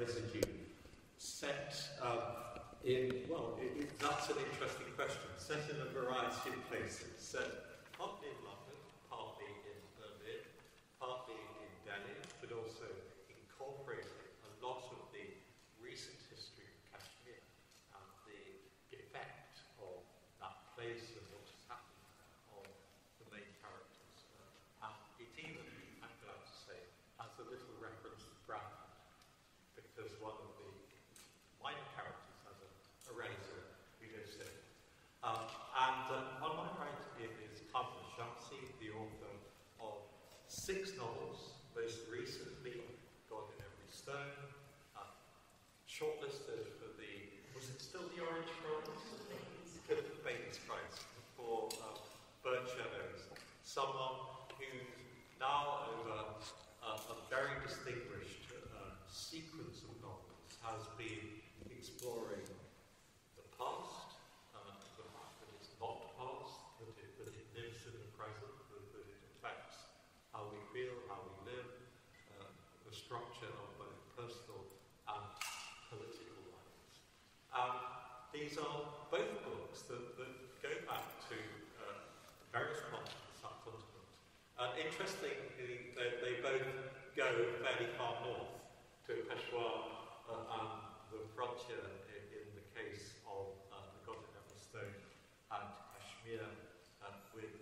residue set that's an interesting question. Set in a variety of places. Set partly in London, partly in Berlin, partly in Delhi, but also incorporating a lot of the recent history of Kashmir and the effect of that place and what has happened on the main characters. And it even, I'm glad to say, has a little reference to Bradford, because one of the minor characters has a razor who lives there. On my right is Kamran Shamsi, the author of 6 novels, most recently God in Every Stone, shortlisted for was it still the Orange Prize? The Baines Prize for Burnt Shadows. Someone who now, over a very distinguished sequence of novels, has been exploring the past, the fact that it's not past, that it lives in the present, that it affects how we feel, how we live, the structure of both personal and political lives. These are both books that go back to various parts of the subcontinent. And interestingly, they both go fairly far north to Peshawar and the frontier in the case of the God in Every Stone and Kashmir with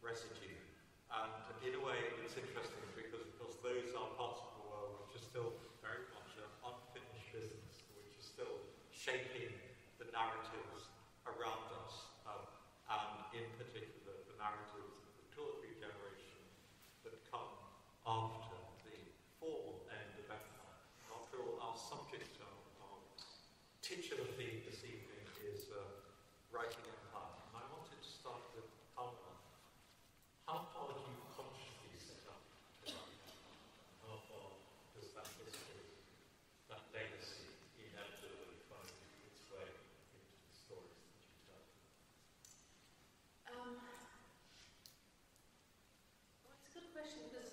residue. And in a way, it's interesting because those are parts of the world which are still very much an unfinished business, which is still shaping the narratives around us, and in particular the narratives of the 2 or 3 generations that come after the formal end of empire. After all, our subject, our titular theme this evening is writing empire. And I wanted to start with Kamran. How far do you consciously set up to write empire? How far does that history, that legacy, inevitably find its way into the stories that you tell? Well, it's a good question, because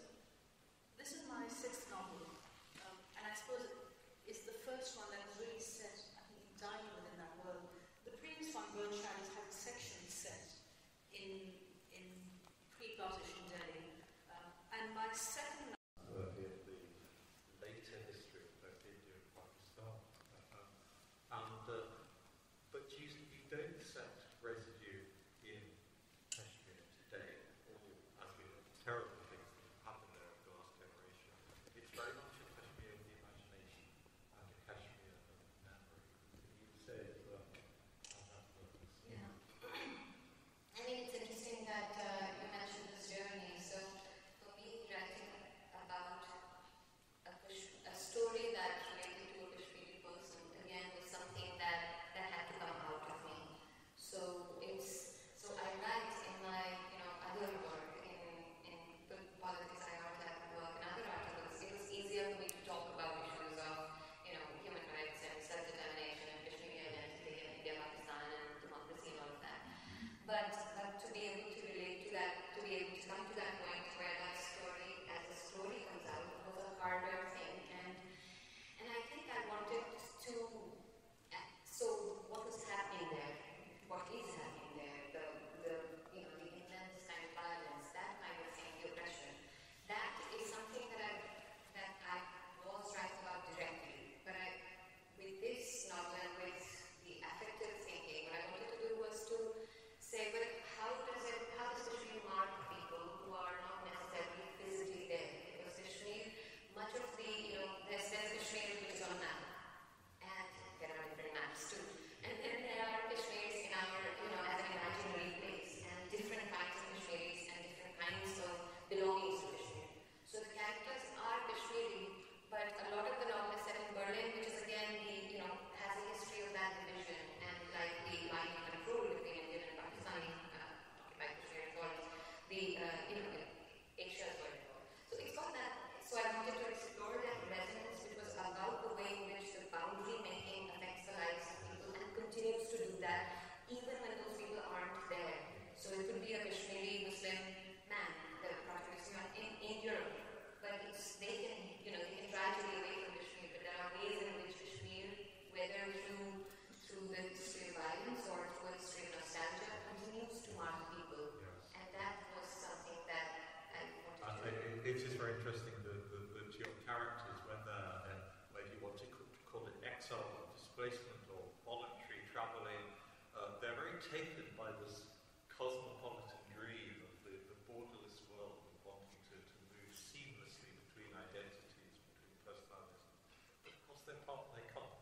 taken by this cosmopolitan dream of the borderless world, of wanting to move seamlessly between identities, between personalities. But of course, they can't.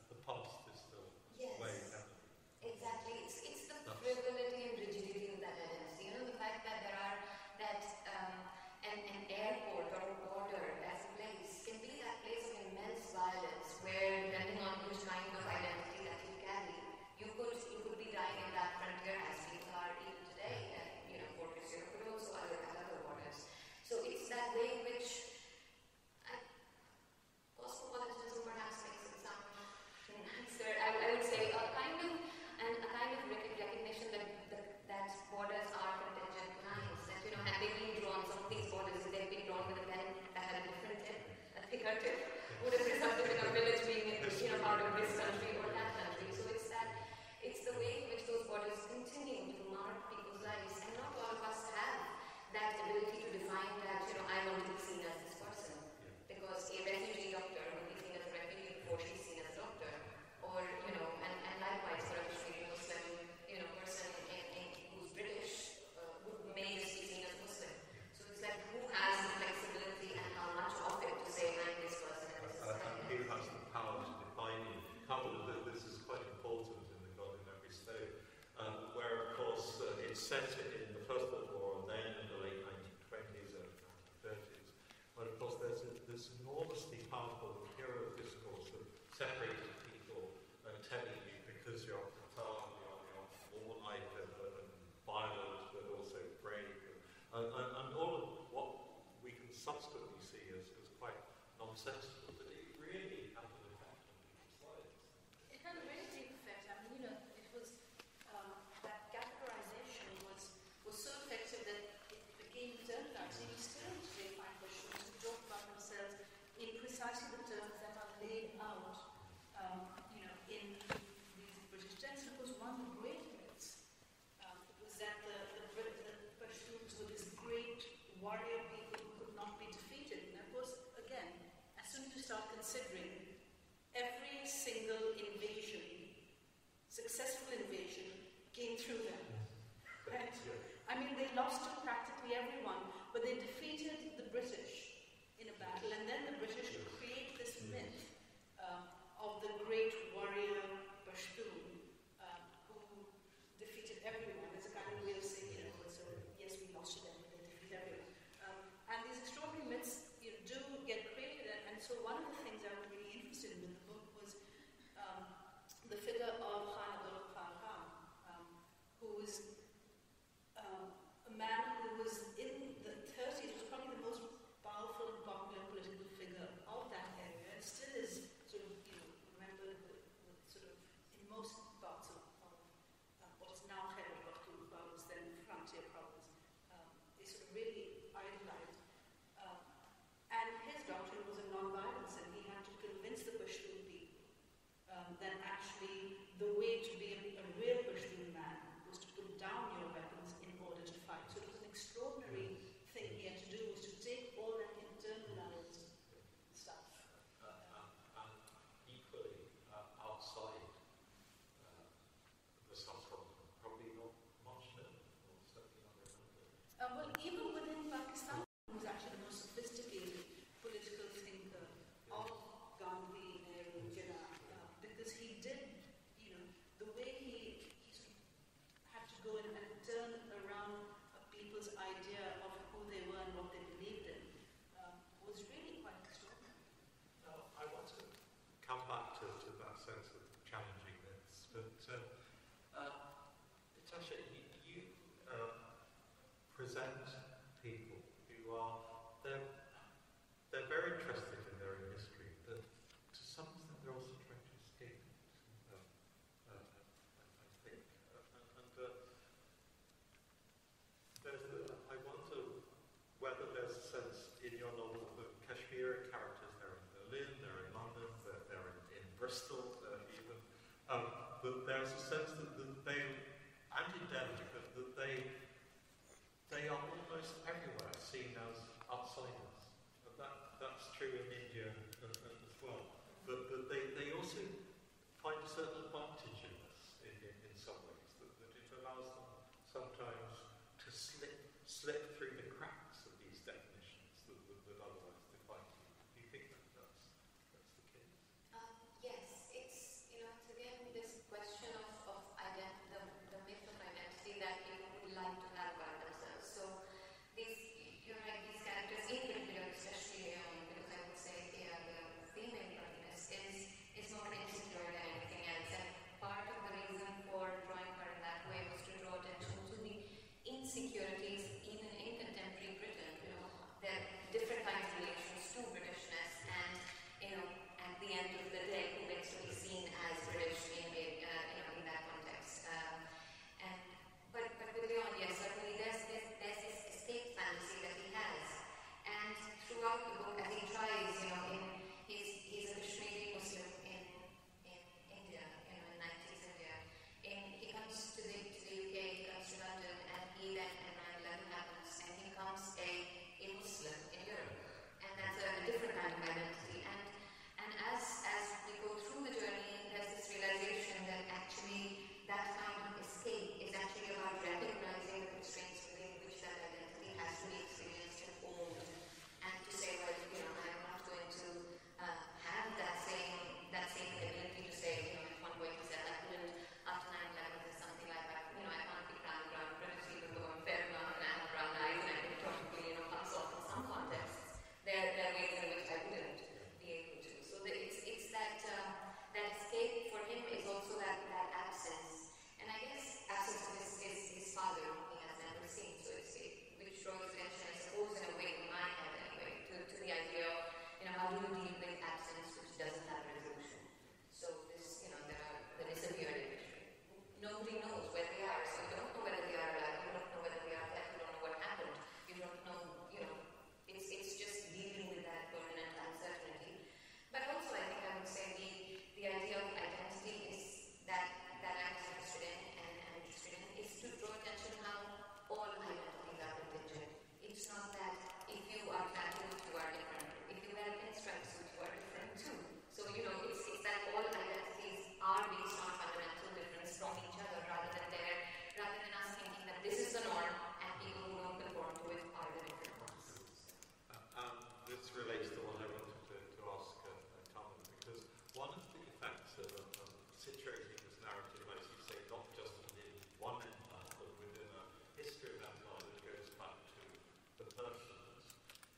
The past is still way ahead. Exactly. It's the frivolity and rigidity of that identity. The fact that there are an airport or a border as a place can be that place of immense violence, where depending on which kind of identity that you carry, you could be dying in that frontier as people are even today, Fortress Europe, but also other borders. So it's that way in which cosmopolitanism perhaps makes it sound nicer. I would say a kind of recognition that borders are contingent lines. That had they been drawn, some of these borders, if they'd been drawn with a pen that had a different tip, a thicker tip, would have resulted in a village being part of this country or that country. So it's the way in which those borders continue to mark people's lives, and not all of us have that ability to define that. I want to be seen as this person, because a refugee doctor will be seen as a refugee before she's seen as a doctor, or and likewise for a Muslim person who's British may just be seen as Muslim. So it's like, who has the flexibility and how much of it to say I'm this person and this is who has the power to define you? This is quite important in The God in Every Stone, where of course it's set in the First World War and then in the late 1920s and 1930s. But of course there's this enormously powerful hero discourse of separating people and telling you, because you're Qatar, you're warlike and violent, but also brave, and all of what we can subsequently see as quite nonsensical, but it really had an effect on people's lives. It had a very deep effect. It was that categorization was so effective that it became internalized. We still today find Pashtuns who talk about themselves in precisely the terms that are laid out, in these British texts. It was one of the great myths. It was that the Pashtuns were this great warrior people who could not be defeated. And of course, again, as soon as you start considering every single invasion, successful invasion, came through them. Right? They lost to practically everyone, but they defeated the British in a battle, and then the British create this myth of the great warrior Pashtun who defeated everyone. It's a kind of way of saying, yes, we lost to them, but they defeat everyone. And these extraordinary myths do get created, and so one of the things I was really interested in with the book was the figure of Khan Abdul Khan, who was a man who was in the 30s, was probably the most powerful and popular political figure of that area, and still is remembered with in most parts of what is now Khyber Pakhtunkhwa, was then frontier province. They really idolized. And his doctrine was of non-violence, and he had to convince the Pashtun people that actually the way to be a real Pashtun man was to put down your weapons in order to fight. So it was an extraordinary thing he had to do, was to take all that internalized stuff. And equally, outside the subcontinent, probably not much known, or certainly not remembered. Well, even within Pakistan, he was actually the most sophisticated political thinker of Gandhi, Nehru, Jinnah, because he did, the way he had to go in and turn around people's idea of who they were and what they believed in was really quite extraordinary. Now, I want to come back to that sense of challenging myths, but Natasha, you present people who are, they're very interested in their own history, but to some extent they're also trying to escape it, I think. I wonder whether there's a sense in your novel that Kashmiri characters, they're in Berlin, they're in London, they're in Bristol even, that there's a sense that they, and in Delhi, that they are almost everywhere seen as outsiders. And that's true in India as well. But they also find a certain advantage in this in some ways.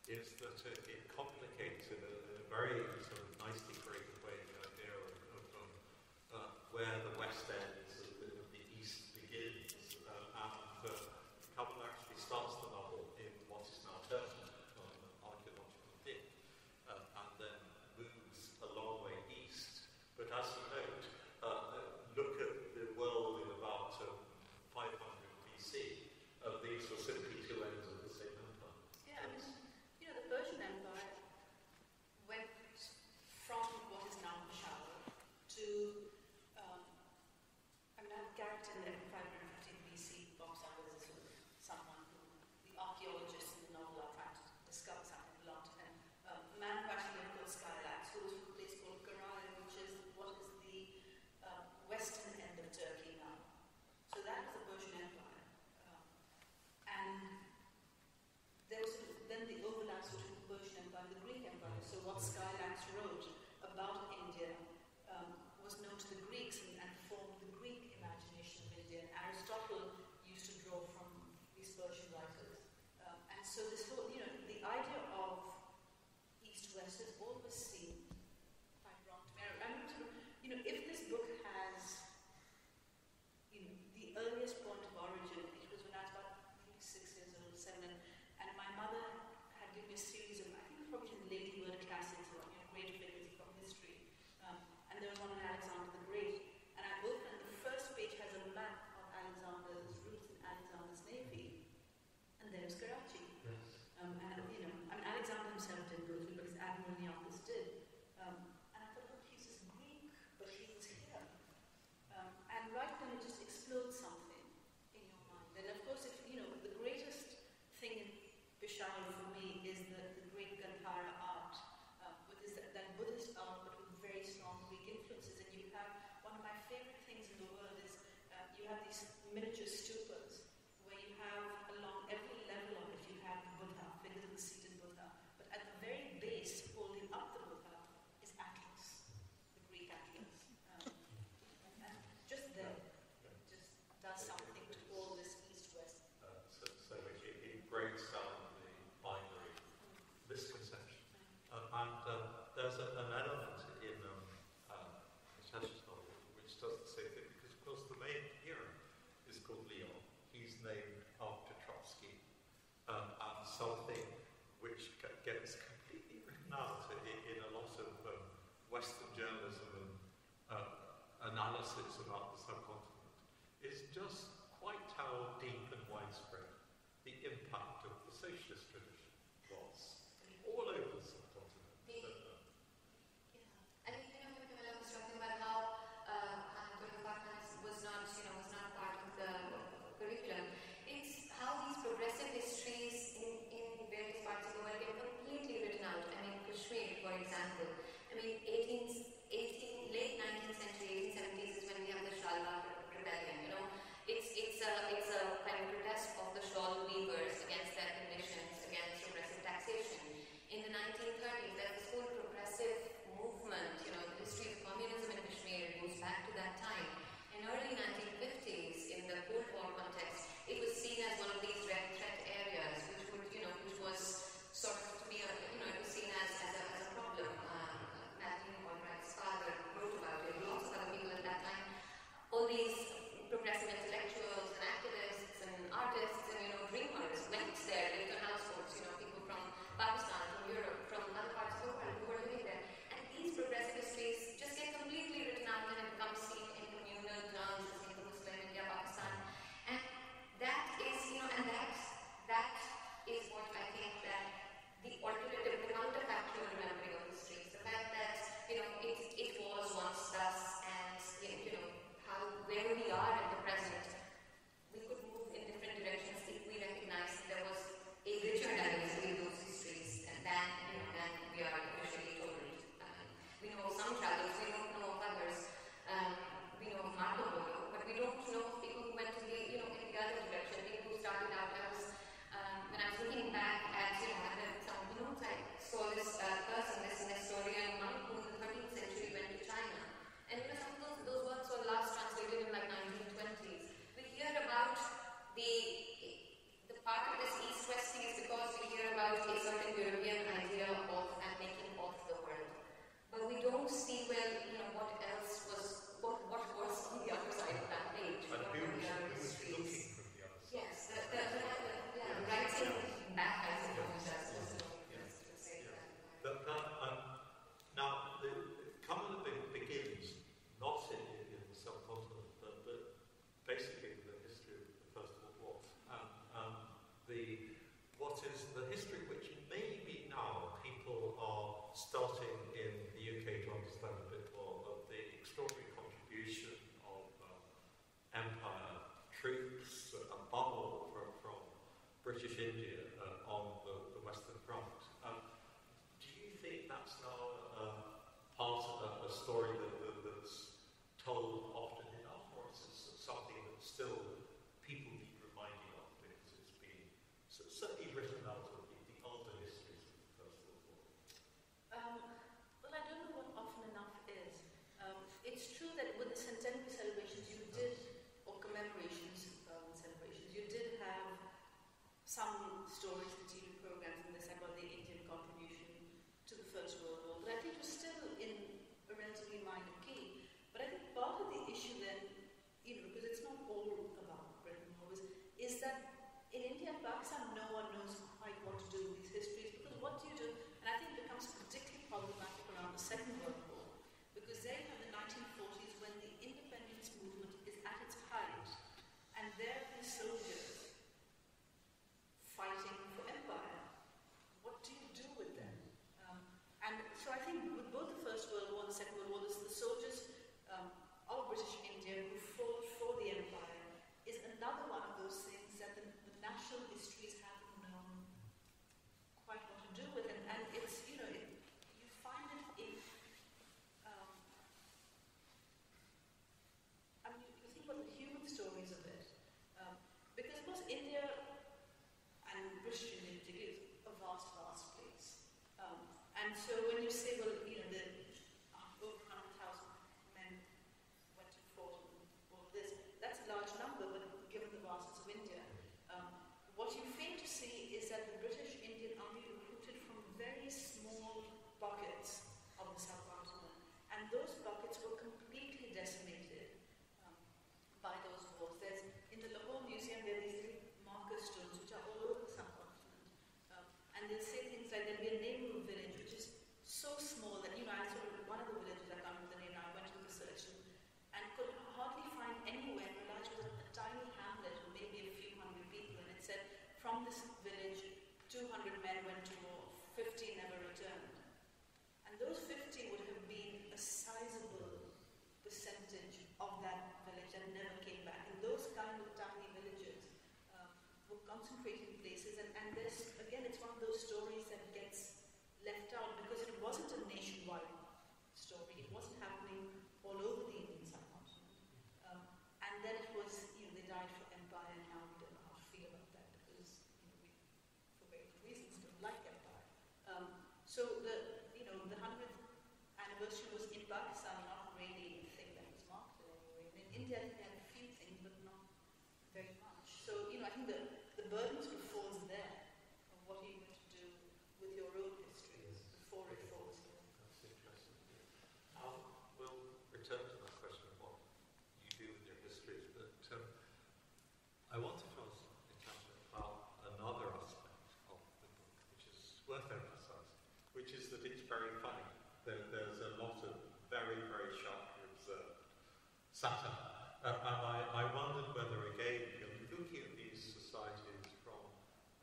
is that it complicates in a very sort of nicely created way the idea of where the West ends and the East begins. And Campbell actually starts the novel in what is now Turkey, on an archaeological dig, and then moves a long way east. But as you note, look at the world in about 500 BC. These were simply two ends of the same empire. Yeah, I mean, the Persian Empire went from what is now Peshawar to, I have a character in there, 550 BC, pops up as a sort of someone who the archaeologists in the novel are trying to discover something a lot. And a man who actually lived called Skylax, who was from a place called Karahan, which is what is the western end of Turkey now. So that was the Persian Empire. And there was then the overlaps between the Persian Empire and the Greek Empire. So what Skylax wrote about India was known to the Greeks and formed the Greek imagination of India. And Aristotle used to draw from these Persian writers. And so this whole, the idea of East-West is always seen quite wrong to me. I mean, sort of, if this book has the earliest point of origin, it was when I was about maybe 6 years old, 7, and my mother had given me a series of, I think probably the Lady Bird classics or great figures from history. And there was one on Alexander the Great. And I opened, the first page has a map of Alexander's routes and Alexander's navy. And there's Karachi. Yes. And Alexander himself didn't go through, but his admiral Nearchus did. And I thought, oh, he's just Greek, but he was here. And right then it just explodes something in your mind. And of course, the greatest thing in Peshawar for me is the great Gandhara art, which is that Buddhist art, but with very strong Greek influences. And you have, one of my favorite things in the world is you have these miniature stupas, where you have along every level of it, you have the Buddha, figures of the seated Buddha. But at the very base, holding up the Buddha, is Atlas, the Greek Atlas. And just there, just does something to all this East-West. So it breaks down the binary misconception. And there's an element in Natasha's novel which does the same thing, because of course the main hero is called Leon. He's named after Trotsky. And something which gets completely written out in a lot of Western journalism and analysis about the subcontinent is just quite how deep and widespread the impact of the socialist tradition was all over the subcontinent. I mean, Camilla was talking about how was not part of the curriculum. It's how these progressive histories in various parts of the world get completely written out. I mean, Kashmir, for example. I mean, late 19th century, 1870s is when we have the troops, above all, from British India on the Western Front. Do you think that's now part of a story that's told often enough, or is it something that still people need reminding of because it's been certainly written out of the older histories of the First World War? Well, I don't know what often enough is. It's true that with the centenary celebrations you did, or commemorations celebrations, you did have some stories and TV programs in this about the Indian contribution to the First World War, but I think it was still in a relatively minor key. But I think part of the issue then, because it's not all about Britain always, is that in India and Pakistan no one knows quite what to do with these histories, because what do you do? And I think it becomes particularly problematic around the Second World War, because there you have the 1940s when the independence movement is at its height, and there are these soldiers fighting for empire. What do you do with them? And so I think with both the First World War and the Second World War, the soldiers of British India who fought for the empire is another one of those things that the national histories haven't known quite what to do with. And it's, you find it in, you think about the human stories of it. Because of course India and British India in particular is a vast, vast place. And so when you say, well, the over 100,000 men went to fought and all of this, that's a large number, but given the vastness of India, what you fail to see is that the British Indian Army recruited from very small pockets of the subcontinent, and those pockets were completely decimated by those wars. There's, in the Lahore Museum, there are these little marker stones which are all over the subcontinent, and they'll say things like there'll be a neighborhood village which is so small that, I sort of, one of the villages, I can't remember the name now, I went to research and could hardly find anywhere, realized it was a tiny hamlet with maybe a few hundred people, and it said, from this village, 200 men went to war, 50 never returned. And those 50 would have been a sizable percentage of that village that never came back. And those kind of tiny villages were concentrating places, and this, again, it's one of those stories that gets left out because it wasn't a nationwide story. It wasn't happening all over the Indian subcontinent. And then it was, they died for empire, and now we don't know how to feel about that because, we, for various reasons, don't like empire. So the 100th anniversary was in Pakistan, not really a thing that was marketed anyway. In India, they had a few things, but not very much. So, I think the burden sort of falls there of what are you going to do with your own histories before it falls here. That's interesting. We'll return to that question of what you do with your histories, but I wanted to ask Natasha about another aspect of the book, which is worth emphasising, which is that it's very funny. There's a lot of very, very sharply observed satire. And I wondered whether, again, you're looking at these societies from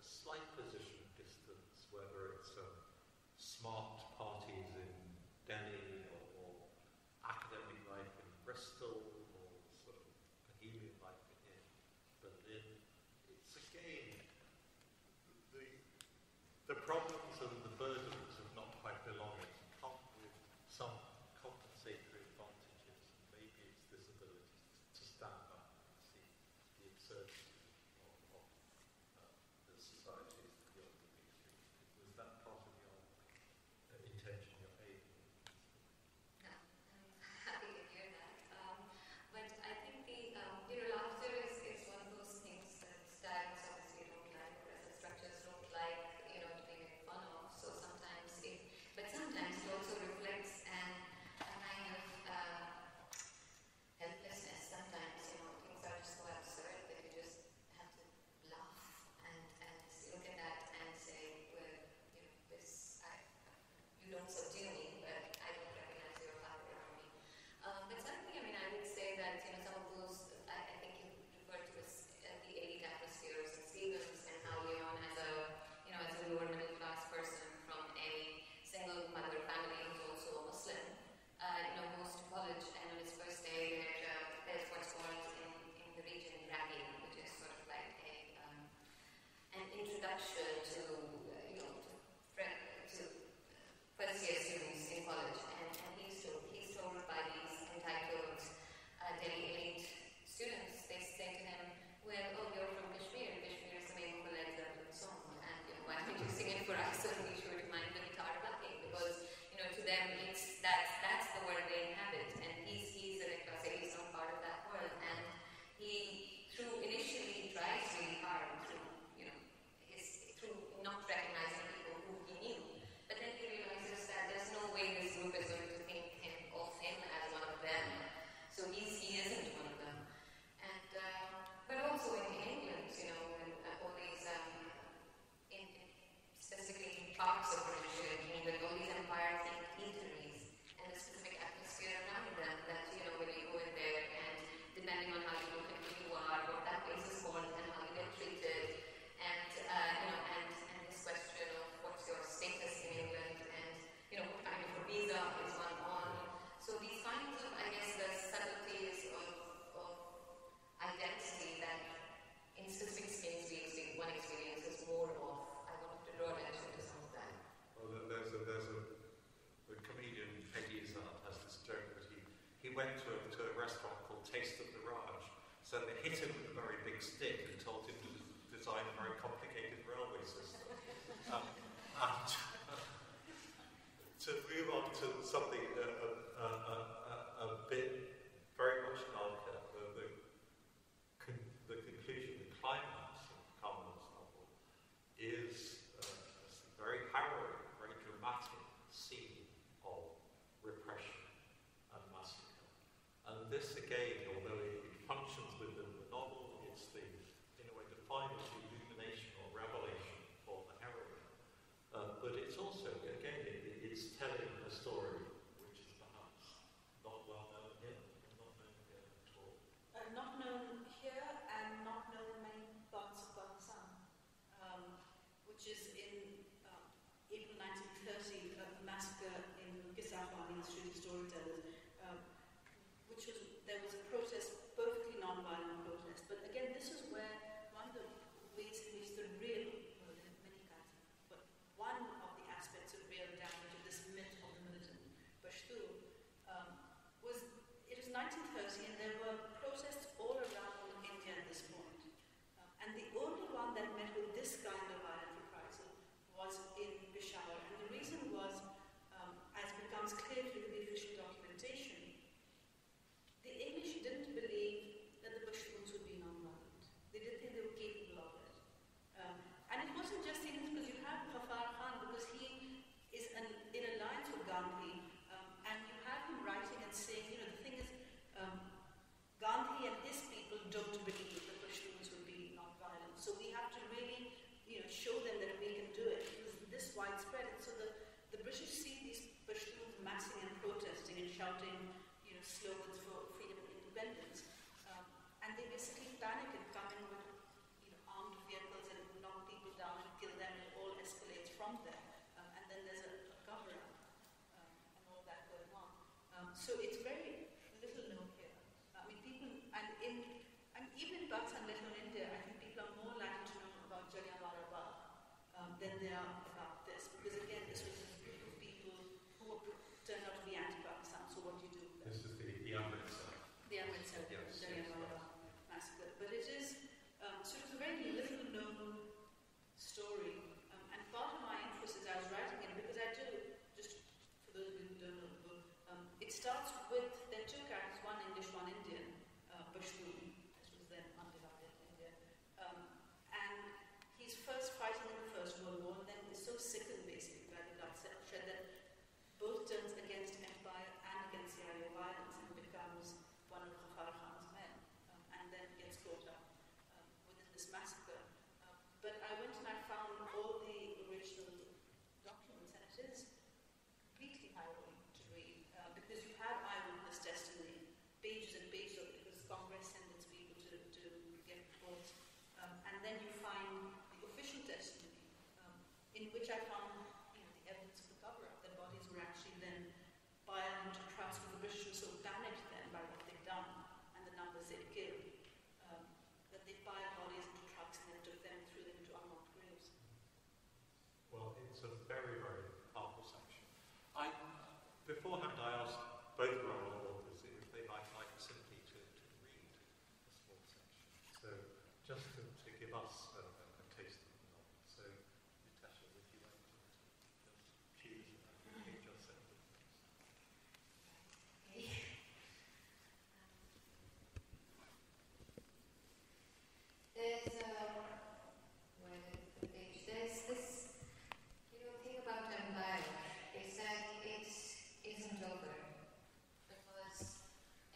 a slight position of distance, whether it's smart parties in Delhi or academic life in Bristol or sort of bohemian life in Berlin. It's again the problems and the burdens of not quite belonging come with some compensatory advantages. Maybe it's this ability went to a restaurant called Taste of the Raj. So they hit him with a very big stick and told him to design a very complicated railway system. And to move on to something a bit very much like the conclusion, the climax of Carmel's novel is a very harrowing, very dramatic scene of repression and massacre. And this again, although it functions within the novel, it's in a way defined as the illumination or revelation for the heroine. But it's also, again, it's telling a story which is perhaps not well known here, not known here at all. Not known here and not known in many parts of Pakistan, which is in April 1930, a massacre in Kisafani, the Street of Storytellers, there was a protest, perfectly non-violent protest. But again, this is where one of the ways in which the real, well, there are many kinds, but one of the aspects of real damage of this myth of the militant Pashtun was, it was 1930 and there were protests all around India at this point. And the only one that met with this kind of violent reprisal was in Peshawar. And the reason was, as becomes clear through the official documentation, the English didn't believe that the Pashtuns would be non-violent. They didn't think they were capable of it. And it wasn't just the English, because you have Ghaffar Khan, because he is in alliance with Gandhi, and you have him writing and saying, the thing is, Gandhi and his people don't believe the Pashtuns would be non-violent. So we have to really, show them that we can do it. It was this widespread. And so the British see these Pashtuns massing and protesting and shouting, slogans for freedom and independence. And they basically panic and come in with, armed vehicles and knock people down and kill them. It all escalates from there. And then there's a cover-up and all that going on. So it's very little known here. I mean, people, and even in Pakistan, let alone India, I think people are more likely to know about Jallianwala Bagh than they are about this. Because again, this was a group of people who turned out to be anti-Pakistan. So what do you do with them? This is the Amritsar. The Amritsar, Yes, Jallianwala Bagh massacre. But it is, so it's a very little known story. And part of my interest as I was writing it, because I do, just for those of you who don't know the book, it starts with, there are two characters, one English, one Indian, Pashtun, this was then undivided India. And he's first fighting in the First World War, and then is so sickened basically by the bloodshed that both turns against empire and against the Aryan violence and becomes one of Ghaffar Khan's men, and then gets caught up within this massacre. But I went and I found all the original documents, and it is completely harrowing to read, because you have eyewitness testimony, pages and pages of it, because Congress sends its people to get reports, and then you find the official testimony, in which I found the evidence of the cover-up, that bodies were actually then piled into trucks, because the British were so panicked then by what they'd done and the numbers they'd killed, that they piled bodies into trucks and then took them and threw them into unmarked graves. Well, it's a very, very powerful section. Beforehand, I asked both of our authors if they might like simply to read a small section. So, just to give us a taste of the novel. So, Natasha, would you like to just choose a page or so? There's where is the page? There's this, thing about empire is that it isn't over. Because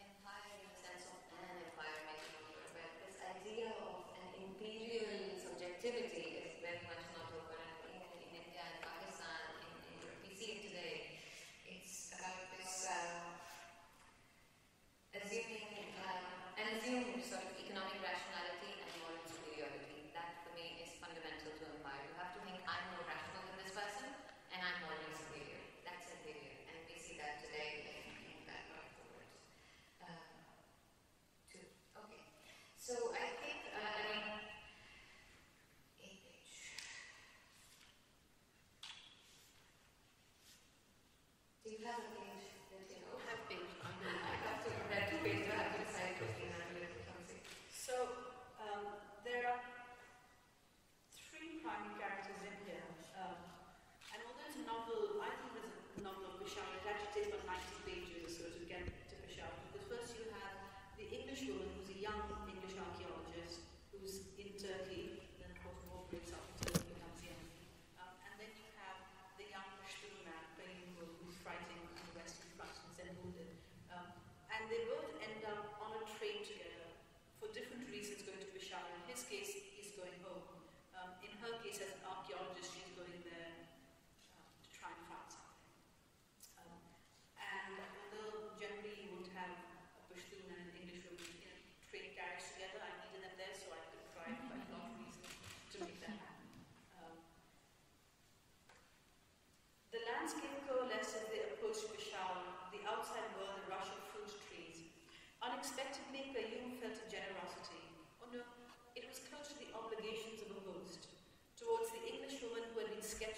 empire in the sense of an empire might be over, but this idea of an imperial subjectivity is very much not over. And even in India and Pakistan, we see it today. It's about this assumed sort of economic rationality and moral superiority. That for me is fundamental to empire. You have to think, I'm more rational than this person, and I'm morally superior. That's imperial, and we see that today in that part of the world. Okay, so I think,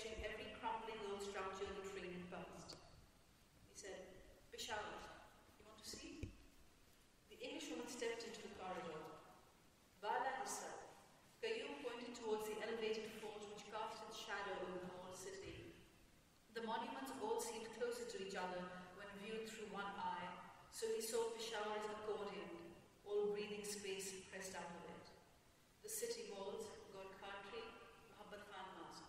sketching every crumbling old structure the train had passed. He said, Peshawar, you want to see? The Englishwoman stepped into the corridor. Bala herself, Qayyum pointed towards the elevated fort which cast its shadow over the whole city. The monuments all seemed closer to each other when viewed through one eye, so he saw Peshawar's accordion, all breathing space pressed out of it. The city walls, Gorkhatri, Muhabbat Khan Mosque.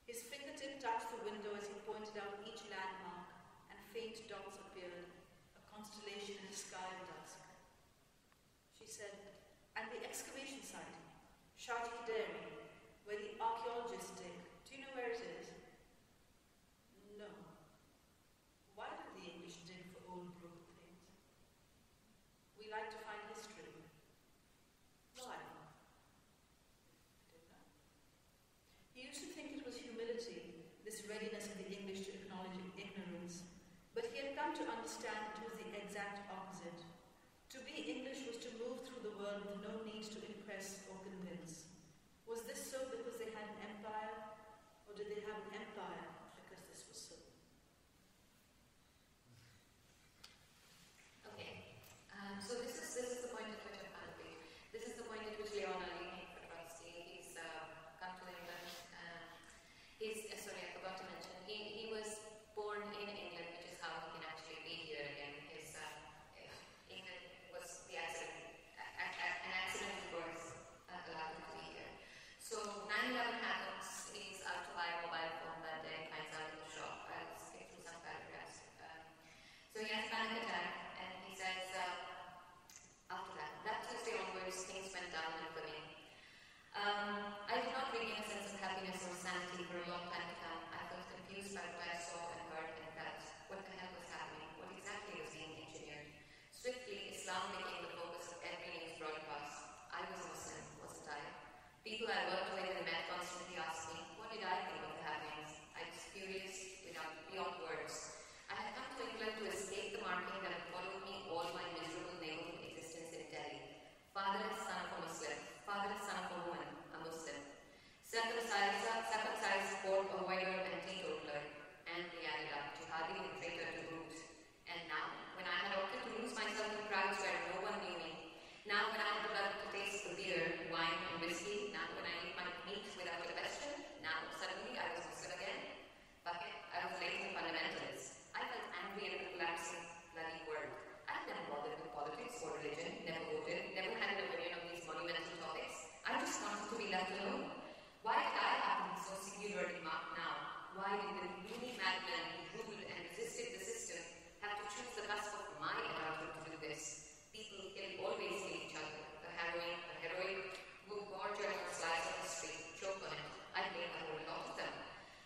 His fingertip touched the window as he pointed out each landmark, and faint dots appeared, a constellation in the sky of dusk. She said, and the excavation site, Shaji Dairy, where the archaeologists dig. Do you know where it is? No. Why do the English dig for old broken things? We like to find history. Why? I don't know. He used to think it was humility, this readiness of the English to acknowledge ignorance, but he had come to understand it was the exact opposite. To be English was to move through the world with no need to impress or convince. Was this so because they had an empire, or did they have an empire because this was so? Okay, so this is the point at which I'm happy. This is the point at which Leon Ali came for trustee. He's come to England. Sorry, I forgot to mention. He was born in England, which is how he can actually be here again. England was the accident, an accidental birth allowed him to be here. So 9/11 happens. He's out to buy a mobile phone that day, finds out in the shop. I'll skip through some paragraphs. So he has a panic attack, and he says, after that Tuesday onwards, things went downhill for me. I did not regain a sense of happiness or sanity for a long time to come. I felt confused by what I saw and heard and felt. What the hell was happening? What exactly was being engineered? Swiftly, Islam became the focus of every news broadcast. I was a Muslim, wasn't I? People I worked with and met constantly asked me, what did I think of the happenings? I was furious beyond words. I had come to England to escape the marking that had followed me all my miserable neighborhood existence in Delhi. Fatherless son of a Muslim, fatherless son of a woman, a Muslim. Circumcised, poor, avoider, and teetotaler, and he added up, jihadi and traitor to boot. And now, when I had opted to lose myself in crowds where no one knew me, now when I had begun to taste the beer, wine, and whiskey, now when I eat my meat without a question, now suddenly I was Muslim again. Bucket, I was a latent fundamentalist. I felt angry at the collapsing bloody world. I had never bothered with politics or religion, never voted, never had an opinion on these monumental topics. I just wanted to be left alone. Why did I have to be so singularly marked now? Why did the loony madman who ruled and resisted the system have to choose the cusp of my adulthood to do this? People always kill each other. The heroic would gorge on or slice on the street, choke on it. I blame a whole lot of them.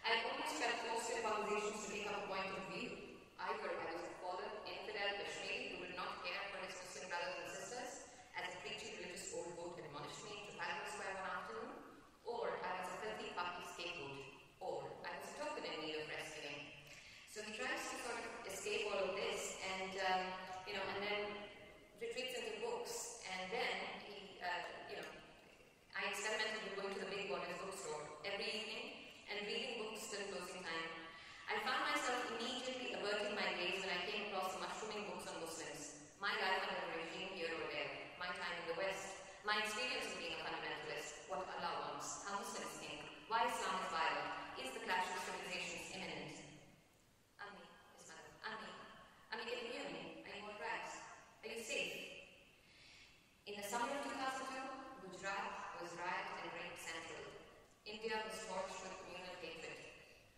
I almost felt forced in conversations to take up a point of view. Either I was a fallen, infidel Kashmiri who did not care for his Muslim brothers and sisters, as a preachy religious old boat admonished me to Palace Square one afternoon, or I was a filthy puppy scapegoat, or I was a token in need of rescuing. So he tries to sort of escape all of this, and and then retreats into books, and then he, I experimented with going to the big Borders bookstore every evening and reading books till closing time. I found myself immediately averting my gaze when I came across the mushrooming books on Muslims. My life under a regime here or there, my time in the West, my experience of being a fundamentalist, what Allah wants, how Muslims think, why Islam is violent, is the clash of civilizations imminent? Ami, his mother, Ami, can you hear me? Are you all right? Are you safe? In the summer of 2002, Gujarat was riot and rape central. India was torched with communal hatred.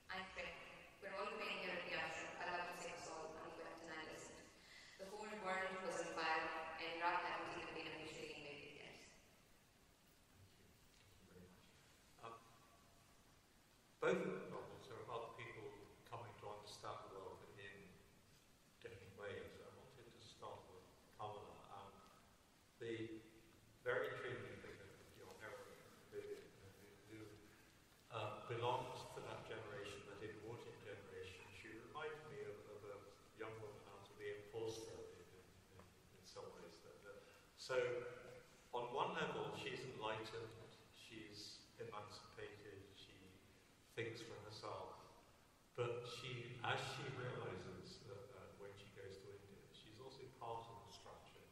I pray. We're all praying here at the ashram. Allah will save us all, and we went and I listened. The whole world was on fire, and Iraq hadn't even been officially invaded yet. Both of the novels are about people coming to understand the world in different ways. I wanted to start with Kamala and the very intriguing figure of John Heroin, who belongs to that generation, that important generation. She reminded me of a young woman out of the Polster in some ways. So, on one level, she's enlightened, she's emancipated, she thinks for herself. But as she realizes that when she goes to India, she's also part of a structure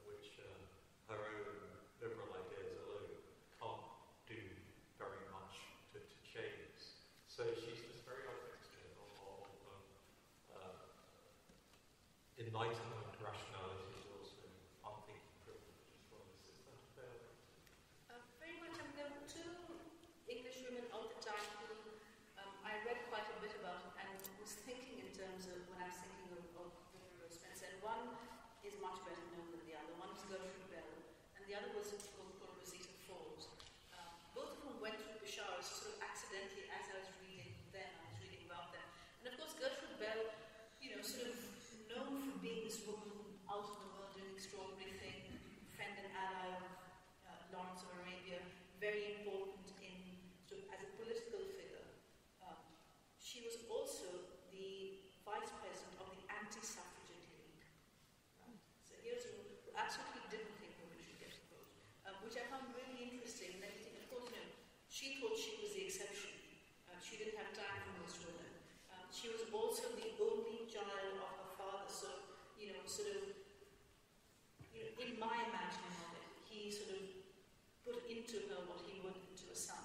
which her own liberal ideas alone can't do very much to change. So she's this very advocate of enlightenment, rationality, is also unthinking privilege as well. Is that fair? Very much. And there were two English women all the time who I read quite a bit about and was thinking in terms of when I was thinking of Vivian Rose Spencer. And one is much better known than the other. One is Gertrude Bell, and the other was called Rosita Forbes. Both of whom went through Peshawar sort of accidentally as I was reading them. I was reading about them. And of course, Gertrude Bell, sort of known for being this woman out in the world doing extraordinary things, friend and ally of Lawrence of Arabia, very important in as a political figure. She was also the vice president of the Anti-Suffragette League. So here's a woman who absolutely didn't think women should get a vote, which I found really interesting. And everything, of course, she thought she was the exception. She didn't have time for most women. She was also the only child of her father, so in my imagining of it, he sort of put into her what he would into a son.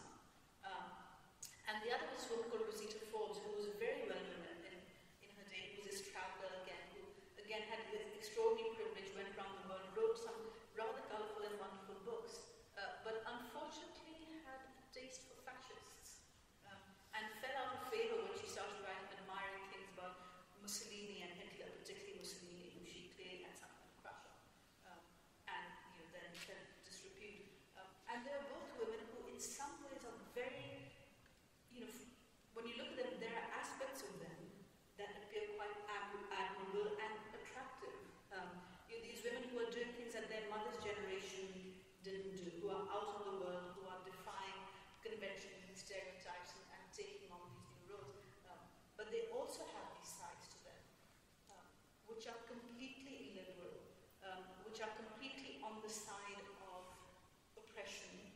And the other was a woman called Rosita Forbes, who was very well known in her day, who was this traveller again, who again had this extraordinary privilege, went around the world, wrote some rather colourful and wonderful books, but unfortunately had a taste for fascists, and fell out of favour when she started writing admiring things about Mussolini and Hitler, particularly Mussolini, who she clearly had some kind of crush on, and then fell disrepute. And they are both women who in some ways are very, when you look at them, there are aspects of them that appear quite admirable and attractive. These women who are doing things that their mother's generation didn't do, who are out in the world, who are defying conventions and stereotypes and taking on these new roles. But they also have these sides to them, which are completely illiberal, which are completely on the side of oppression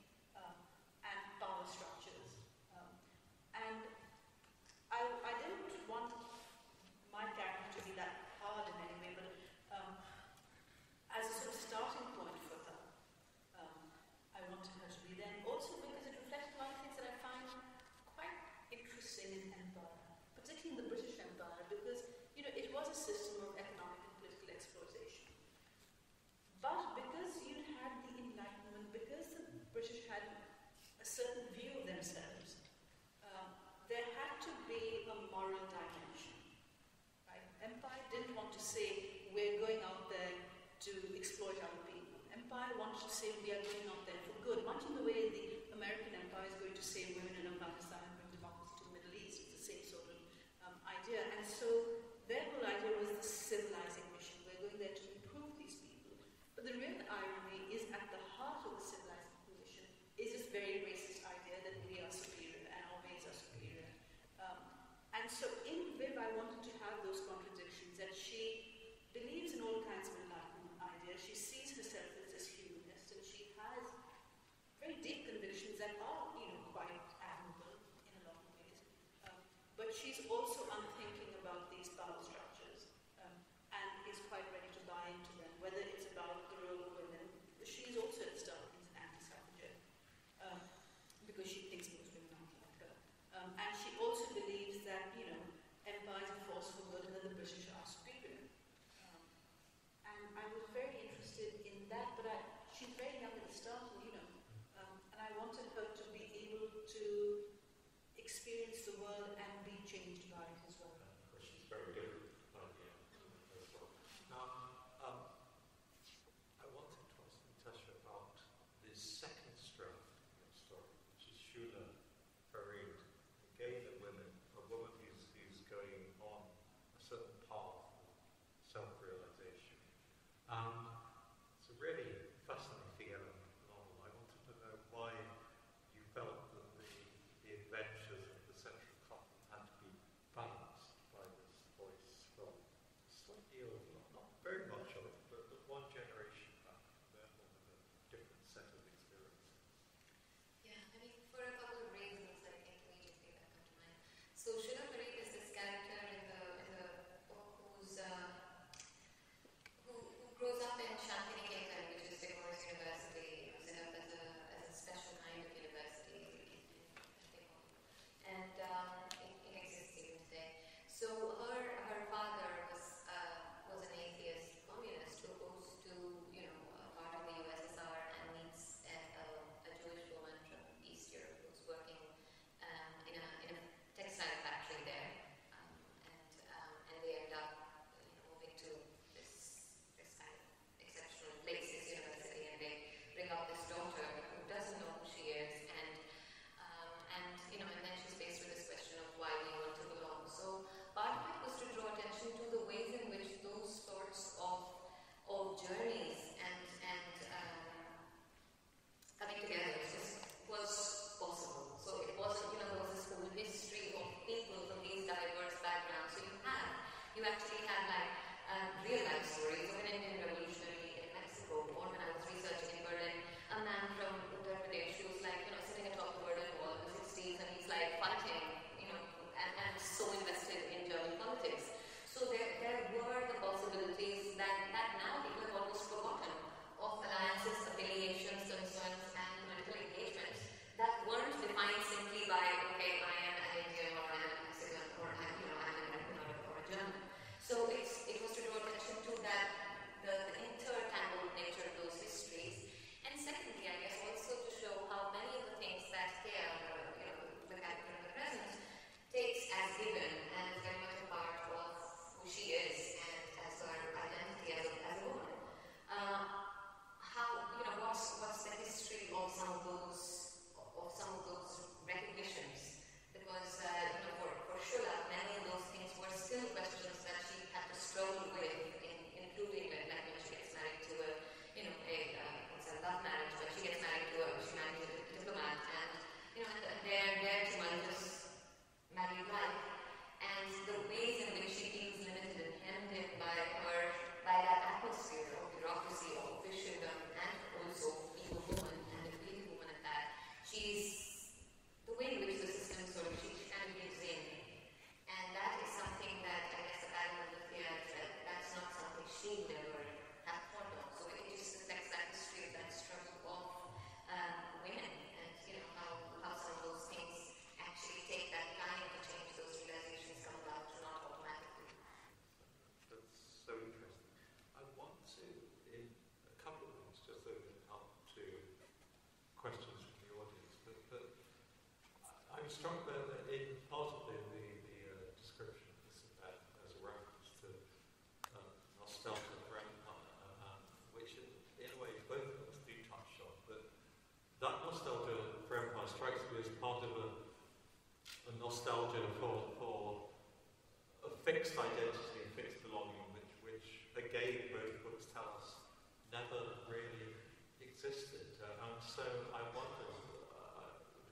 and power structures. And I didn't want my character to be that hard in any way, but as a sort of starting point for her, I wanted her to be there. And also because it reflected one of the things that I find quite interesting in empire, particularly in the British Empire, because it was a system of economic and political exploitation. But because you had the Enlightenment, because the British had a certain view of themselves, there had to be a moral dimension. Right? Empire didn't want to say, we're going out there to exploit other people. Empire wanted to say, we are going out there for good, much in the way the American Empire is going to say women in Afghanistan and bring democracy to the Middle East. It's the same sort of idea. And so their whole idea was the civilizing mission. We're going there to improve these people. But the real irony is at the heart of the civilizing mission is this very racist idea that we are superior and our ways are superior. And so in Viv, I wanted to have those contradictions, that she believes in all kinds of Enlightenment ideas. She sees herself as this humanist, and she has very deep convictions that are, quite admirable in a lot of ways. But she's also unthinking about these power structures, and is quite ready to buy into them, whether it's about the role of women. She's also at the start an anti-suffragette, because she thinks most women aren't like her. And she also believes that, empire is a force for good and that the British are superior. And I was very interested in that, but she's very young at the start, and I wanted her to be able to experience the world and be changed by it as well. She's very different as well. Now, I wanted to ask Natasha about the second strand of your story, which is Shula Farid, again a woman who's going on a certain path of self-realization. It's a really fascinating novel. I wanted to know why you felt that the adventures of the central couple had to be balanced by this voice from slightly older, not very much older, but one generation back, and therefore with a different set of experiences. Yeah, for a couple of struck that in part of the description as a reference to nostalgia for empire, which in a way both of us do touch on, but that nostalgia for empire strikes me as part of a nostalgia for a fixed identity and fixed belonging, which again both books tell us never really existed. And so I wonder,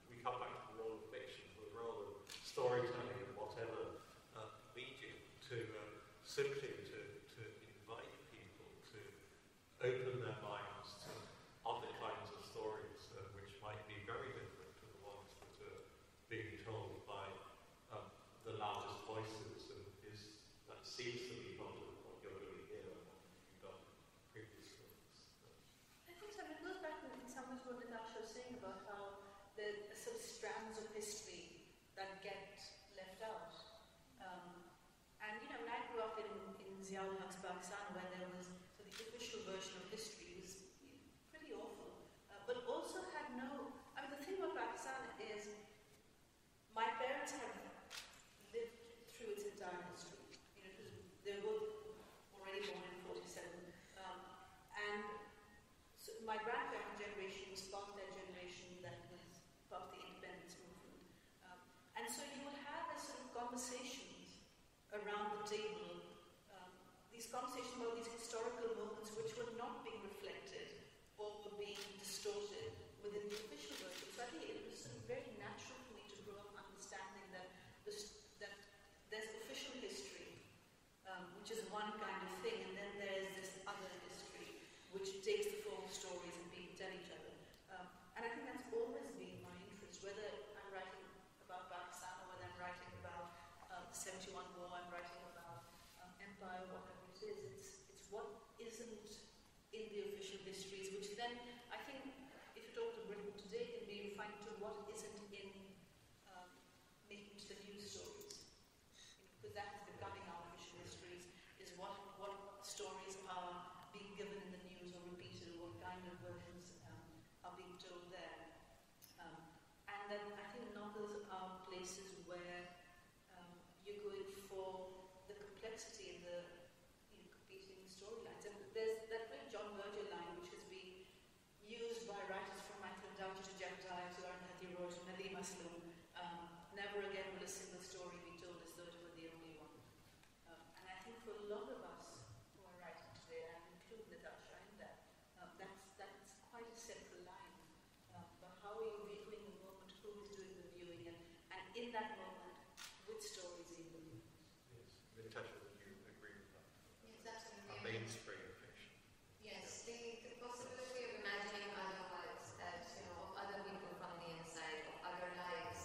we come back to the role of fiction, the role of storytelling in whatever medium, to simply to invite people to open their minds to other kinds of stories, which might be very different to the ones that are being told by the loudest voices, and that seems to be part of what you're doing here and what you've done previously. I think so. It goes back in some ways what Natasha was saying about how there are some strands of history that get left out. And when I grew up in Ziaul Haq's Pakistan, where there was the official version of history was pretty awful, but also had no. I mean, the thing about Pakistan is my parents have lived through its entire history. They were both already born in 47, and so my grandparents' generation was part of their generation that was part of the independence movement. And so you would have a sort of conversations around the table, these conversations about these historical moments which were not being reflected or were being distorted within the official version. So I think it was sort of very natural for me to grow up understanding that there's official history, which is one kind of thing, and then there's this other history which takes the form of stories and people tell each other. And I think that's always been my interest, whether I'm writing about Pakistan or whether I'm writing about the 71 war, I'm writing about empire, whatever it is. It's what isn't in the official histories, which then I think if you talk to Britain today can be refined to what isn't in making to the news stories. Because that is becoming our official histories, is what stories are being given in the news or repeated, or what kind of versions are being told there. And then I think novels are places where you're going for the complexity and the competing storylines. And there's that great John Berger line which has been used by writers from Michael Dowd to Jeff Dye to Arundhati Roy to Nadeem Aslam. Never again will a single story be told as though it were the only one. And I think for a lot of us who are writing today, and I include Natasha in that, that's quite a central line. But how are you viewing the moment, who is doing the viewing, and in that moment, which stories are you looking at? Yes, Natasha, would you agree with that? Yes, absolutely. A mainstream fiction. Yes, the possibility of imagining other worlds, that of other people from the inside, of other lives,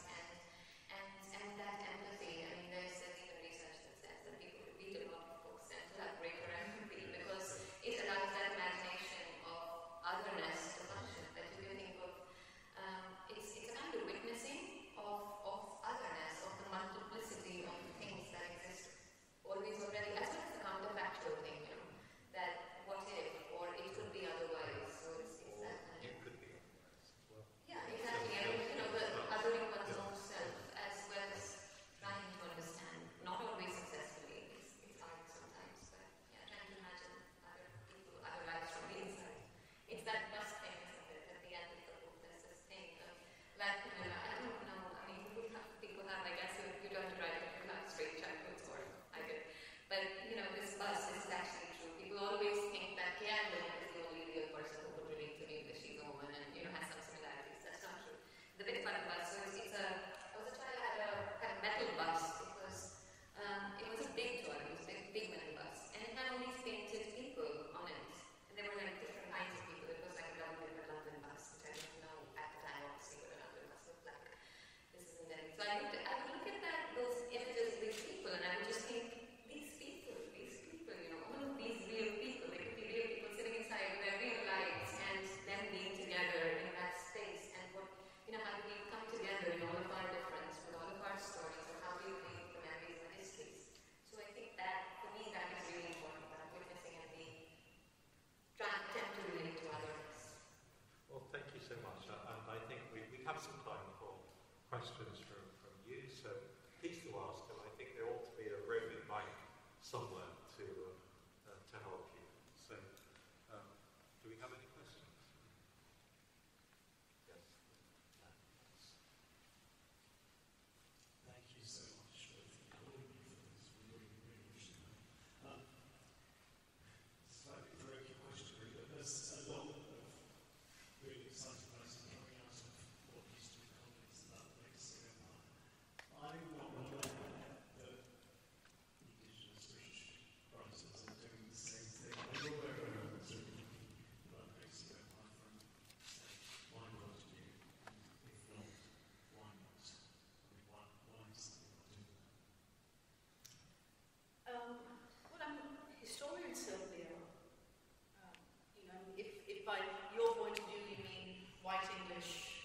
Irish,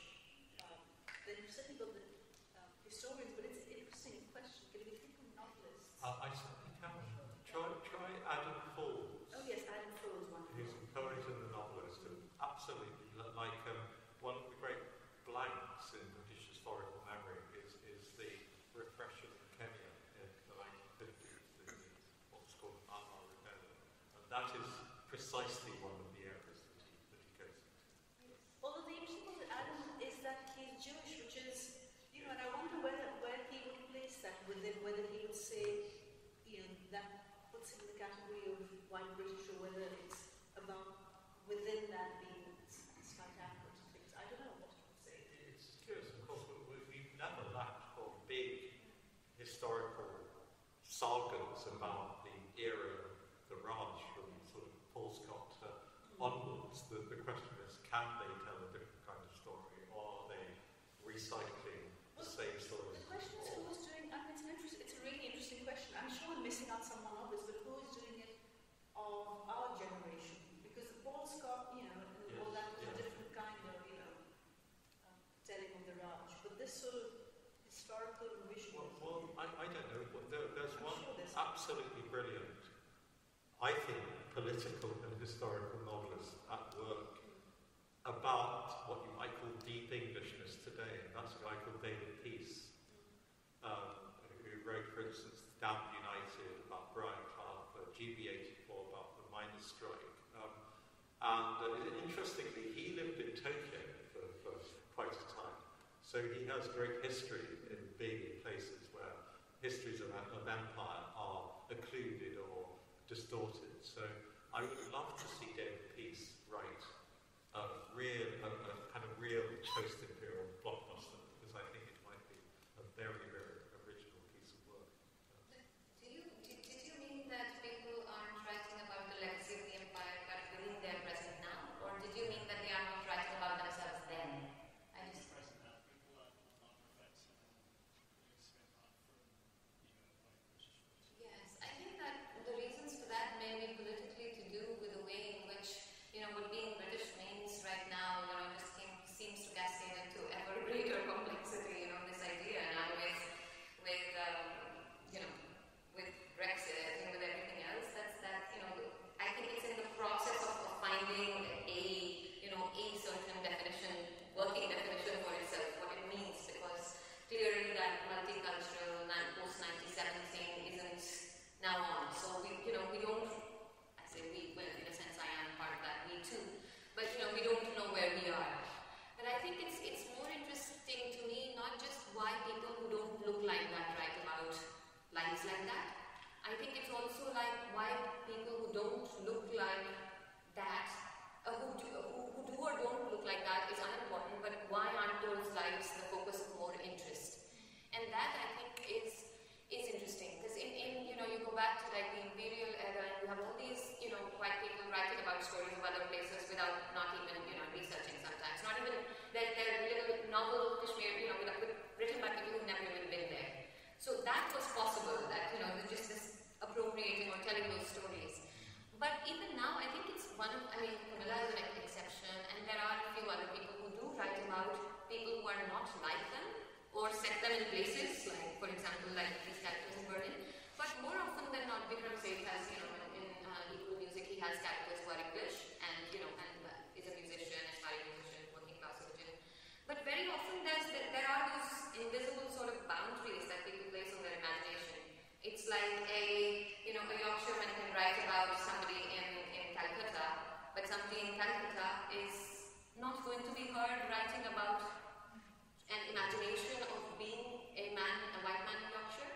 then you've certainly got the historians, but it's an interesting question. Can we think of novelists? I certainly can. Try Adam Falls. Oh yes, Adam Falls, wonderful. Who's a poet and a novelist, and absolutely like one of the great blanks in British historical memory is the repression of Kenya in the 1950s, what's called the Myanmar Rebellion, and that is precisely one of the areas that he goes into. Although the interesting thing with Adam is that he's Jewish, which is, and I wonder where he would place that within, whether he would say, that puts him in the category of white British, or whether it's about within that being slight accurate things. I don't know what he would say. It's curious, of course, we've never lacked for big historical sagas about the era of the Raj from sort of Paul Scott onwards. The question is, can they tell a different kind of story, or are they recycling the same story? The question is who is doing, it's a really interesting question. I'm sure we're missing out someone obvious, but who is doing it of our generation? Because Paul Scott, and all that was a different kind of, telling of the Raj. But this sort of historical visual. Well, I don't know. There's one sure there's absolutely brilliant, I think, political and historical novelist at work about what you might call deep Englishness today. And that's a guy called David Peace, who wrote, for instance, Damn United, about Brian Clough, GB84, about the miners' strike. Interestingly, he lived in Tokyo for quite a time. So he has great history in being in places where histories of empire are occluded or distorted. So I would love to see David Peace write a kind of real post-imperial blockbuster, because I think it might be a very, very original piece of work. Did you mean that people aren't writing about the legacy of the empire but within their present now? Or did you mean that they are not writing about themselves then? Yes, I think that the reasons for that may be politically to do with the way in which, what being British means right now, just seems to cascade into ever greater complexity, this idea now with Brexit, with everything else, I think it's in the process of finding a certain definition, working definition for itself, what it means, because clearly that multicultural post-97 thing isn't now on. So we don't, I say we, well, in a sense I am part of that, we too, but we don't know where we are. But I think it's more interesting to me, not just why people who don't look like that write about lives like that. I think it's also like why people who don't look like that, who do or don't look like that is unimportant, but why aren't those lives the focus of more interest? And that I think is interesting, because in you go back to like the imperial era and you have all these white people writing about stories of other places without not even researching sometimes, not even their little novel Kashmir written by people who've never even been there. So that was possible, that just this appropriating or telling those stories. But even now I think it's Camilla is an exception, and there are a few other people who do write about people who are not like them or set them in places, like for example like these characters in Berlin. But more often than not, Vikram Seth has, in Equal Music, he has characters who are English and is a musician, aspiring musician, working class origin. But very often there are those invisible sort of boundaries that people place on their imagination. It's like a Yorkshireman can write about somebody in Calcutta, but somebody in Calcutta is not going to be heard writing about an imagination of being a white man in Yorkshire,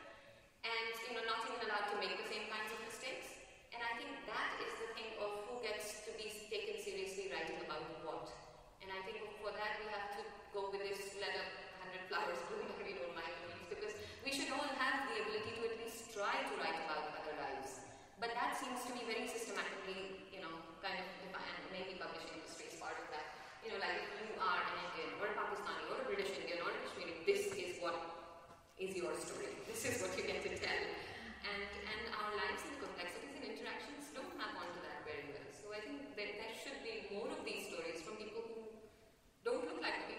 and not even allowed to make the same kinds of mistakes. And I think that is the thing of who gets to be taken seriously writing about what. And I think for that we have to go with this let 100 flowers bloom if we don't mind, because we should all have the ability to at least try to write about other lives. But that seems to be very systematically, kind of defined. Maybe publishing industry is part of that. Like if you are an Indian or a Pakistani or a British Indian or a Kashmiri, this is what is your story. This is what you get to tell. And our lives and complexities and interactions don't map onto that very well. So I think that there should be more of these stories from people who don't look like the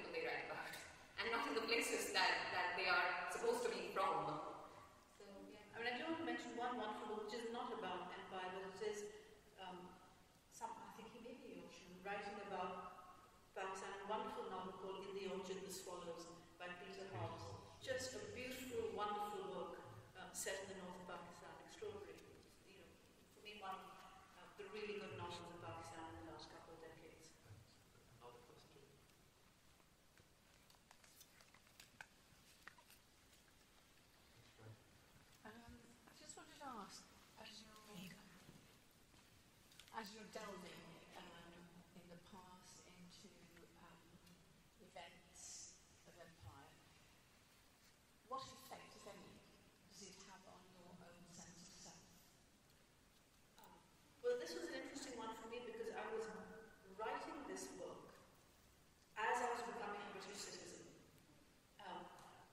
the Swallows by Peter Hobbs. Just a beautiful, wonderful work set in the north of Pakistan. Extraordinary. You know, for me, one of the really good novels of Pakistan in the last couple of decades. Another question? I just wanted to ask, as you're delving in the past into events of empire, what effect, if any, does it have on your own sense of self? Well, this was an interesting one for me because I was writing this book as I was becoming a British citizen,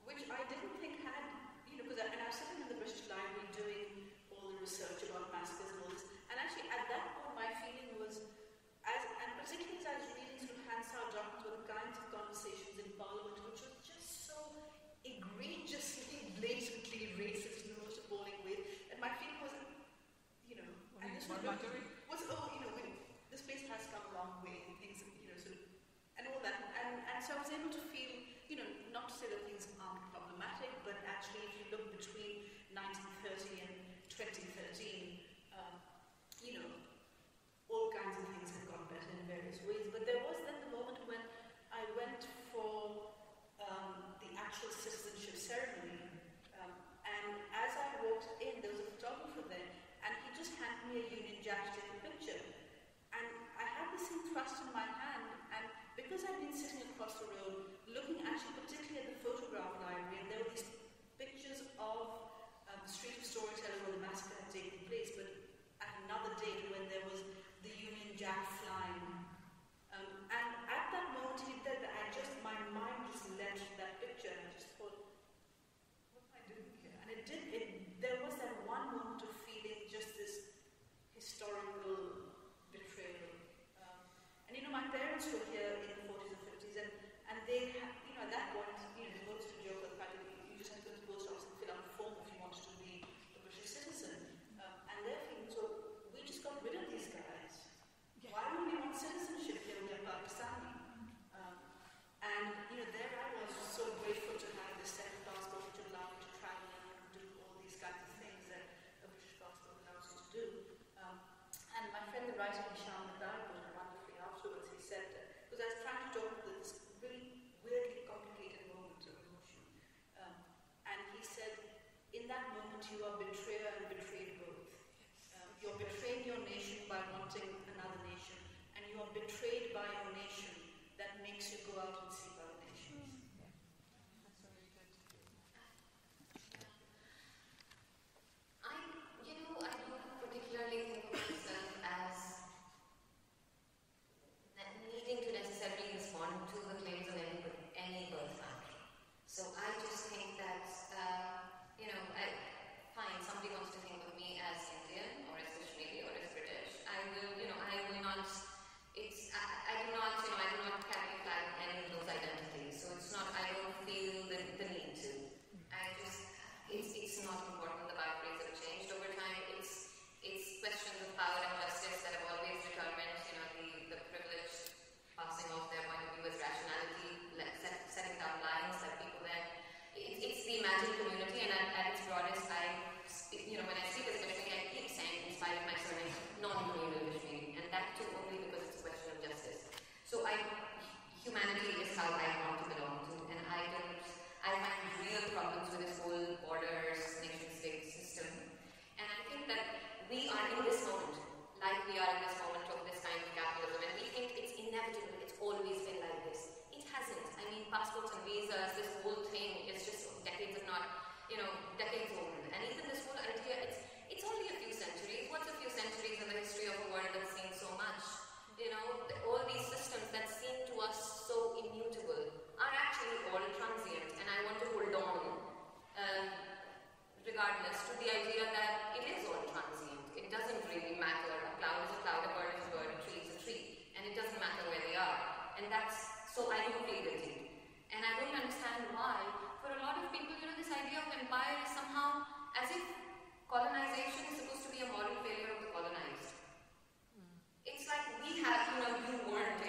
which I didn't think had, you know, because I was sitting in the British Library doing all the research about massacres and all this, and actually at that point my feeling was, and particularly as I was reading through Hansard documents with the kinds of conversations in Parliament, which was just so egregiously, blatantly racist in the most appalling way, and my feeling was, you know, and this was, you know, this place has come a long way, and things, you know, sort of, and all that, and so I was able to feel, you know, not to say that things aren't problematic, but actually if you look between 1930 and 2013, you know, all kinds of things have gone better in various ways. But there was then the moment when I went for the actual citizenship ceremony, and as I walked in, there was a photographer there, and he just handed me a Union Jack to take a picture. And I had this thing thrust in my hand, and because I'd been sitting across the road, looking actually particularly at the photograph library, and there were these pictures of the Street of Storyteller where the massacre had taken place, but at another date when there was the Union Jack flying. And at that moment, my mind just led to that picture, and I just thought, what am I doing here? And there was that one moment of feeling just this historical betrayal. And you know, my parents were here in the 40s and 50s, and they had, you know, at that point, you know, most of the joke of the fact that you just had to go to the post office and fill out a form if you wanted to be a British citizen. And their feeling, so we just got rid of these guys. Yeah. Why would we want citizenship here when they're Pakistani? And, you know, there I was so grateful to have this second passport which allowed me to travel and do all these kinds of things that a British passport allows you to do. And my friend, the writer Hisham Nadar, put it wonderfully afterwards. He said, because I was trying to talk about this really weirdly complicated moment of emotion. And he said, in that moment you are betrayer and betrayed both. You're betraying your nation by wanting another nation, and you are betrayed by your nation that makes you go out and seek other nations. Yeah, that's very good. I don't particularly think of myself as needing to necessarily respond to the claims of any birth family. So I just think that, fine, somebody wants to think of me as Indian or as Kashmiri or as British. I will not, I do not carry a flag in any of those identities. So it's not, I don't feel the need to. It's not important. The boundaries have changed over time. It's questions of power and justice that have always determined, the privileged passing off their point of view as rationality, setting down lines that people then. It's the imagined community, and at its broadest, when I speak as Kashmiri, I keep saying, in spite of my surname, non-communal Kashmiri, and that too only because it's a question of justice. So humanity is how I want to belong to, and I find real problems with this whole borders, nation-state system. And I think that we are in this moment, like we are in this moment of this kind of capitalism, and we think it's inevitable, it's always been like this. It hasn't. I mean, passports and visas, this whole thing is just decades, if not, decades old. And even this whole idea, it's only a few centuries. What's a few centuries in the history of a world that's seen so much? All these systems that seem to us so immutable are actually all transient. And I want to hold on, regardless, to the idea that it is all transient. It doesn't really matter. A cloud is a cloud, a bird is a bird, a tree is a tree. And it doesn't matter where they are. And so I don't feel guilty. And I don't understand why, for a lot of people, this idea of empire is somehow as if colonization is supposed to be a moral failure of the colonized. It's like we have, you weren't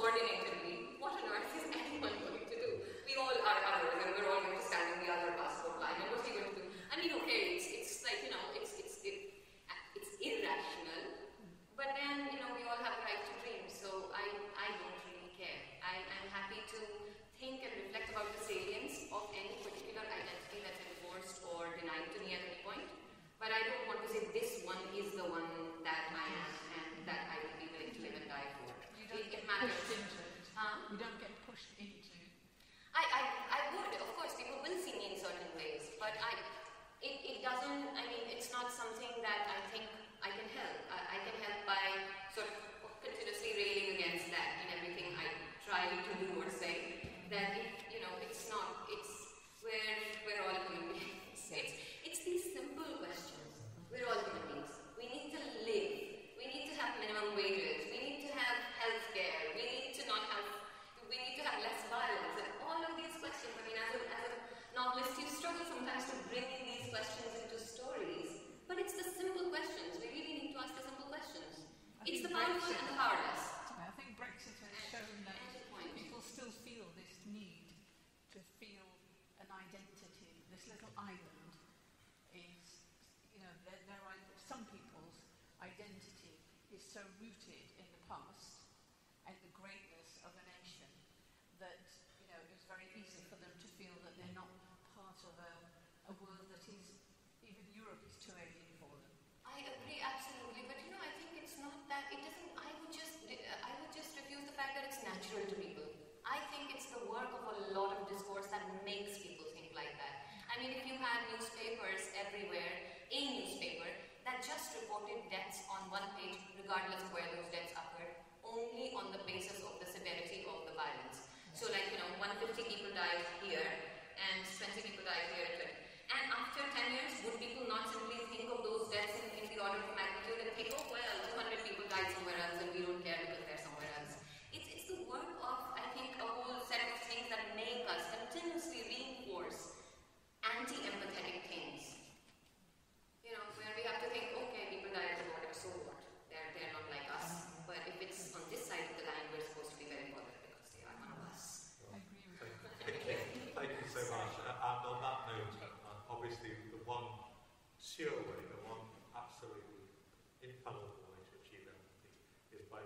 coordinatedly, what on earth is anyone going to do? We all are others, and we're all going to stand in the other passport line, and what are you going to do? I mean, okay, it's like, it's irrational, but then, we all have the right to dream, so I don't really care. I'm happy to think and reflect about the salience of any particular identity that's enforced or denied to me at any point, but I don't want to say this one is the one that I am and that I will be willing to live and die for. You don't It get matters. pushed into it. Huh? You don't get pushed into. I would, of course, people will see me in certain ways, but it doesn't, it's not something that I think I can help. I can help by sort of continuously railing against that in everything I try to do or say, that we're all human beings. It's these simple questions. We're all human beings. We need to live. We need to have minimum wages. We need to have health care. We need to have less violence. And all of these questions, as a novelist, you struggle sometimes to bring in these questions into stories. But it's the simple questions. We really need to ask the simple questions. It's the powerful and the powerless. I think Brexit has shown that people still feel this need to feel an identity. This little island is, there are some people's identity is so rooted in the past and the greatness of a nation that, it's very easy for them to feel that they're not part of a world that is, even Europe is too alien for them. I agree absolutely, but I think it's not that. It doesn't. I would just refuse the fact that it's natural to people. I think it's the work of a lot of discourse that makes people think like that. If you had newspapers everywhere, a newspaper that just reported deaths on one page, regardless of where those deaths occurred, only on the basis of the severity of the violence. So, 150 people died here, and 20 people died here. And after 10 years, would people not simply think of those deaths in the order of magnitude and think, oh, well, 200 people died somewhere else and we don't care because they're somewhere else? It's the work of, I think, a whole set of things that make us continuously reinforce anti-empathetic things. Where we have to think, okay, people died at the border, so what? They're not like us. But if it's on this side of the line, we're supposed to be very bothered because they are one of us. I agree with you. Thank you so much. And on that note, obviously the one sure way, the one absolutely infallible way to achieve empathy is by